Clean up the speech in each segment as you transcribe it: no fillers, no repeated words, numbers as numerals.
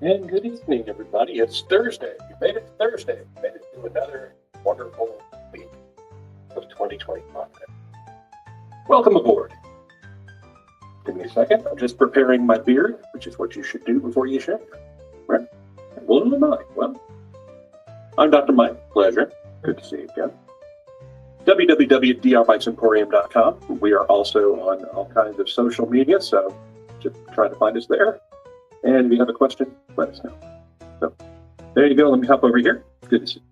And good evening, everybody. It's Thursday. You made it Thursday. You made it to another wonderful week of 2025. Welcome aboard. Give me a second. I'm just preparing my beard, which is what you should do before you shave. Right? Well, who am I? Well, I'm Dr. Mike. Pleasure. Good to see you again. www.drmikesemporium.com. We are also on all kinds of social media, so just try to find us there. And if you have a question, let us know. So there you go. Let me hop over here. Good to see you.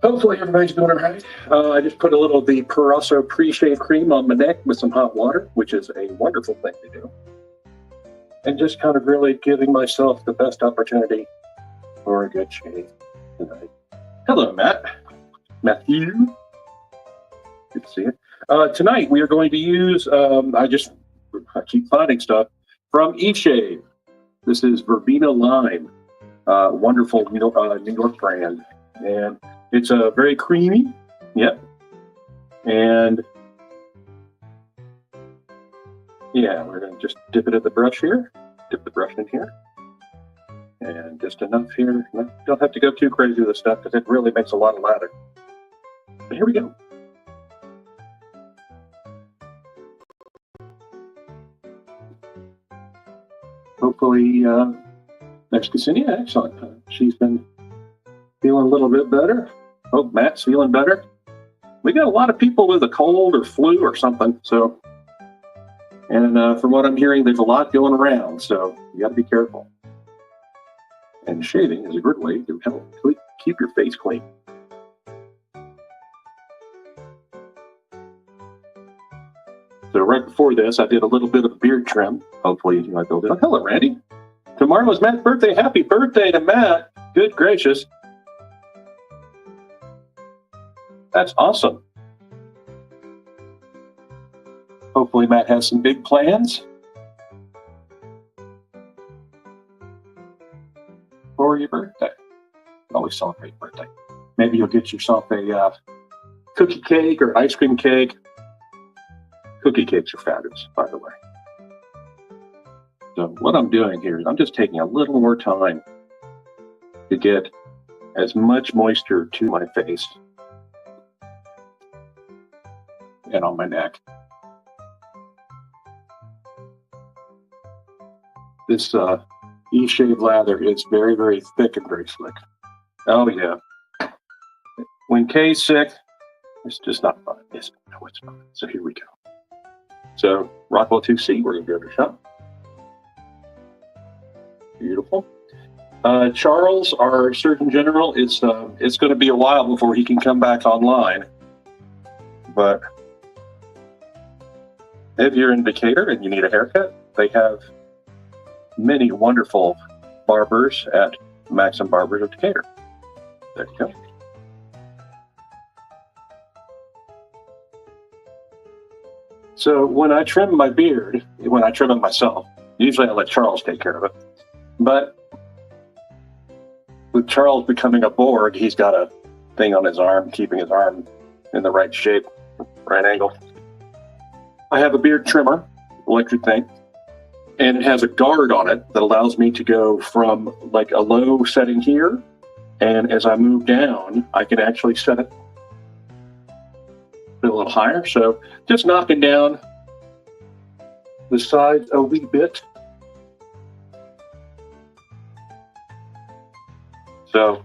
Hopefully everybody's doing all right. I just put a little of the Purasso pre-shave cream on my neck with some hot water, which is a wonderful thing to do. And just kind of really giving myself the best opportunity for a good shave tonight. Hello, Matthew. Good to see you. Tonight we are going to use, I keep finding stuff from eShave. This is Verbena Lime, wonderful New York brand. And it's very creamy. Yep. And yeah, we're going to just dip it in the brush here. Dip the brush in here. And just enough here. Don't have to go too crazy with this stuff because it really makes a lot of lather. But here we go. Hopefully, there's Ksenia. Excellent. She's been feeling a little bit better. Hope Matt's feeling better. We got a lot of people with a cold or flu or something. So, and from what I'm hearing, there's a lot going around. So you got to be careful. And shaving is a good way to help keep your face clean. So right before this, I did a little bit of beard trim. Hopefully you might be able to. Oh, hello, Randy. Tomorrow is Matt's birthday. Happy birthday to Matt. Good gracious. That's awesome. Hopefully Matt has some big plans for your birthday. Always celebrate your birthday. Maybe you'll get yourself a cookie cake or ice cream cake. Cookie cakes are fabulous, by the way. So what I'm doing here is I'm just taking a little more time to get as much moisture to my face and on my neck. This eShave lather is very, very thick and very slick. Oh yeah. When Kay's sick, it's just not fun. Yes, no, it's not. So here we go. So Rockwell 2C, we're gonna give it a shot. Beautiful. Charles, our Surgeon General, it's going to be a while before he can come back online. But if you're in Decatur and you need a haircut, they have many wonderful barbers at Maxim Barbers of Decatur. There you go. So when I trim my beard, when I trim it myself, usually I let Charles take care of it. But with Charles becoming a Borg, he's got a thing on his arm, keeping his arm in the right shape, right angle. I have a beard trimmer, electric thing, and it has a guard on it that allows me to go from like a low setting here, and as I move down, I can actually set it a little higher. So just knocking down the sides a wee bit. So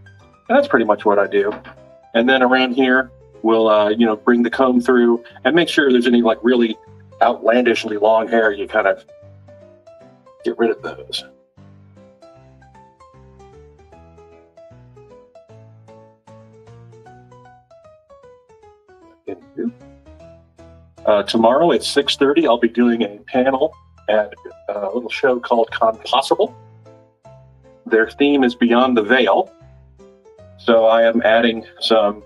that's pretty much what I do. And then around here, we'll bring the comb through and make sure there's any like really outlandishly long hair. You kind of get rid of those. Tomorrow at 6:30, I'll be doing a panel at a little show called Conpossible. Their theme is Beyond the Veil. So I am adding some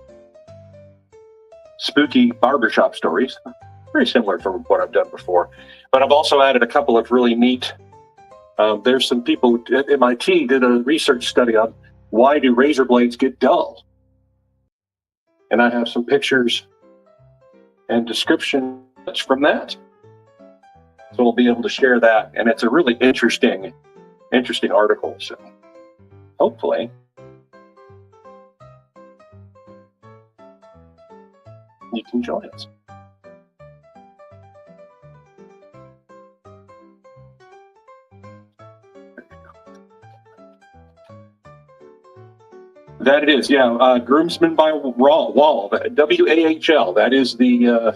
spooky barbershop stories, very similar from what I've done before. But I've also added a couple of really neat, there's some people at MIT did a research study on why do razor blades get dull? And I have some pictures and descriptions from that. So we'll be able to share that. And it's a really interesting interesting article. So hopefully you can join us. That it is, yeah. Groomsmen by Wall, WAHL. That is the.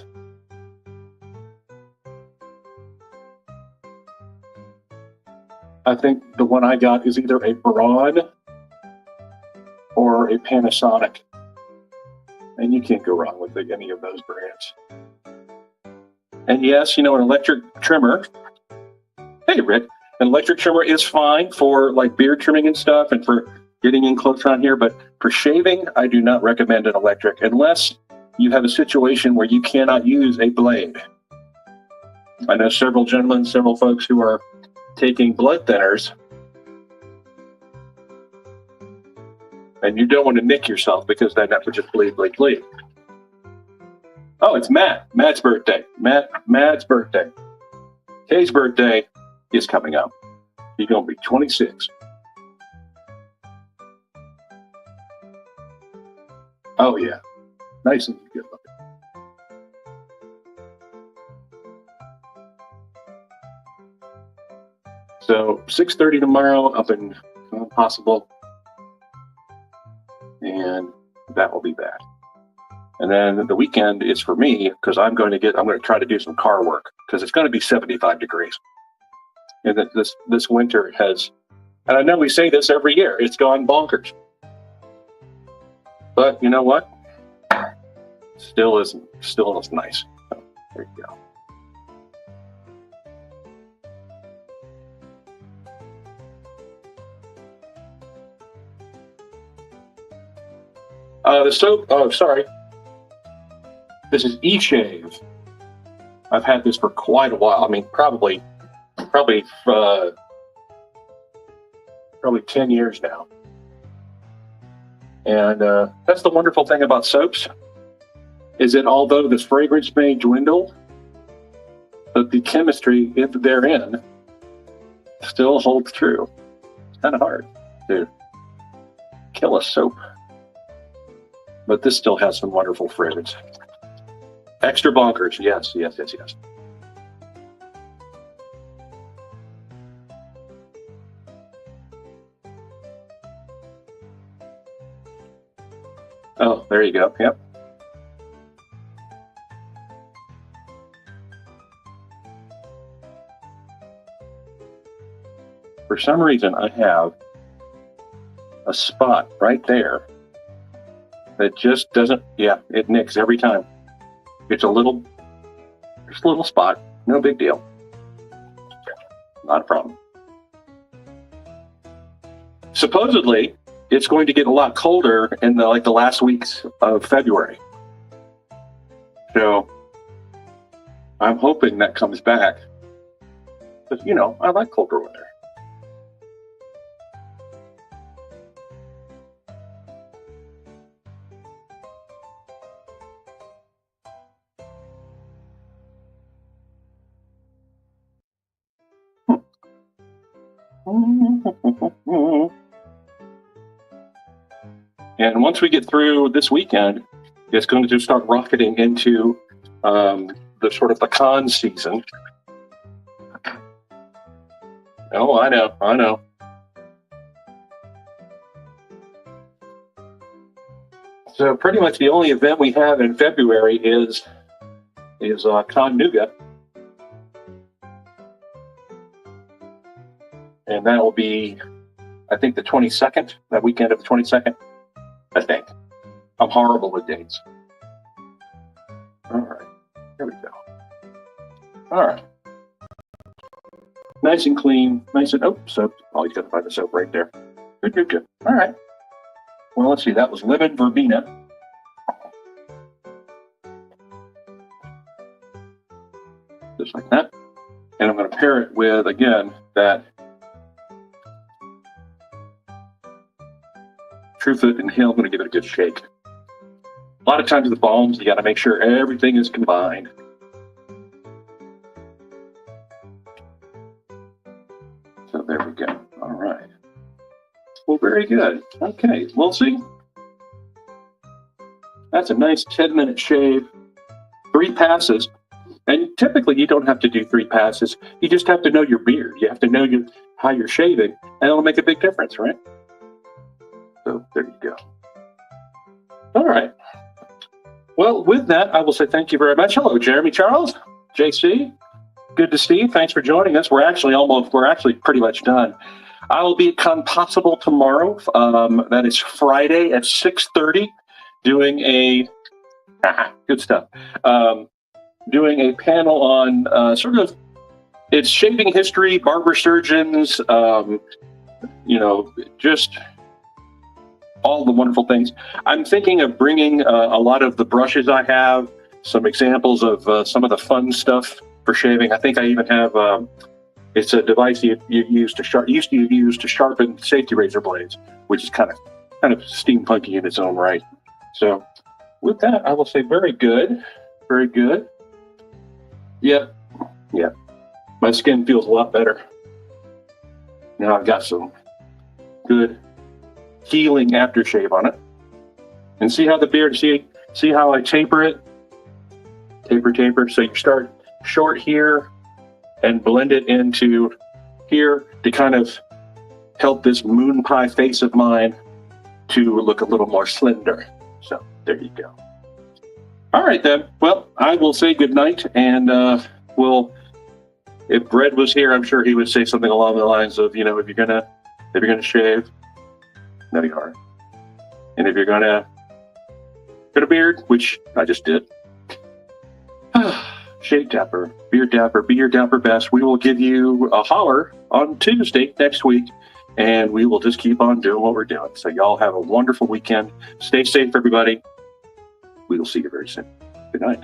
I think the one I got is either a Braun or a Panasonic, and you can't go wrong with any of those brands. And yes, an electric trimmer. Hey, Rick, an electric trimmer is fine for like beard trimming and stuff, and for getting in close on here, but for shaving, I do not recommend an electric unless you have a situation where you cannot use a blade. I know several folks who are taking blood thinners, and you don't want to nick yourself because then that would just bleed. Oh, it's Matt. Matt's birthday. Matt's birthday. Kay's birthday is coming up. He's going to be 26. Oh, yeah. Nice and good looking. So 6:30 tomorrow up in Possible. And that will be that. And then the weekend is for me because I'm going to try to do some car work because it's going to be 75 degrees. And this winter has, and I know we say this every year, it's gone bonkers. But you know what? Still is nice. So, there you go. The soap, oh, sorry. This is eShave. I've had this for quite a while. I mean, probably 10 years now. And that's the wonderful thing about soaps, is that although the fragrance may dwindle, but the chemistry therein still holds true. It's kind of hard to kill a soap. But this still has some wonderful fragrance. Extra bonkers, yes. Oh, there you go. Yep. For some reason, I have a spot right there that just doesn't, it nicks every time. It's just a little spot, no big deal. Not a problem. Supposedly, it's going to get a lot colder in the last weeks of February. So I'm hoping that comes back. Because, I like colder weather. And once we get through this weekend, it's going to start rocketing into the sort of the con season. Oh, I know. So pretty much the only event we have in February is Con Nougat. And that will be, I think, the 22nd, that weekend of the 22nd, I think. I'm horrible with dates. All right, here we go. All right. Nice and clean, soap. Always got to find the soap right there. Good. All right. Well, let's see, that was lemon verbena. Just like that. And I'm going to pair it with, again, that Truefoot Inhale. I'm going to give it a good shake. A lot of times with balms, you got to make sure everything is combined. So there we go. All Well, very good. Okay, we'll see. That's a nice 10-minute shave. 3 passes. And typically you don't have to do 3 passes. You just have to know your beard. You have to know how you're shaving, and it'll make a big difference, right? So there you go. All right. Well, with that, I will say thank you very much. Hello, Jeremy Charles, JC. Good to see you. Thanks for joining us. We're actually pretty much done. I will be at Compossible tomorrow. That is Friday at 6:30, doing a good stuff. Doing a panel on it's shaving history, barber surgeons, just all the wonderful things. I'm thinking of bringing a lot of the brushes I have, some examples of some of the fun stuff for shaving. I think I even have it's a device you used to sharpen safety razor blades, which is kind of steampunky in its own right. So with that, I will say very good, very good. Yeah. My skin feels a lot better. Now I've got some good healing aftershave on it. And see how the beard, see how I taper it? Taper. So you start short here and blend it into here to kind of help this moon pie face of mine to look a little more slender. So there you go. All right then. Well, I will say good night, and if Brett was here, I'm sure he would say something along the lines of, if you're gonna shave, know your heart, and if you're gonna get a beard, which I just did, shave dapper, beard dapper, be your dapper best. We will give you a holler on Tuesday next week, and we will just keep on doing what we're doing. So y'all have a wonderful weekend. Stay safe, everybody. We will see you very soon. Good night.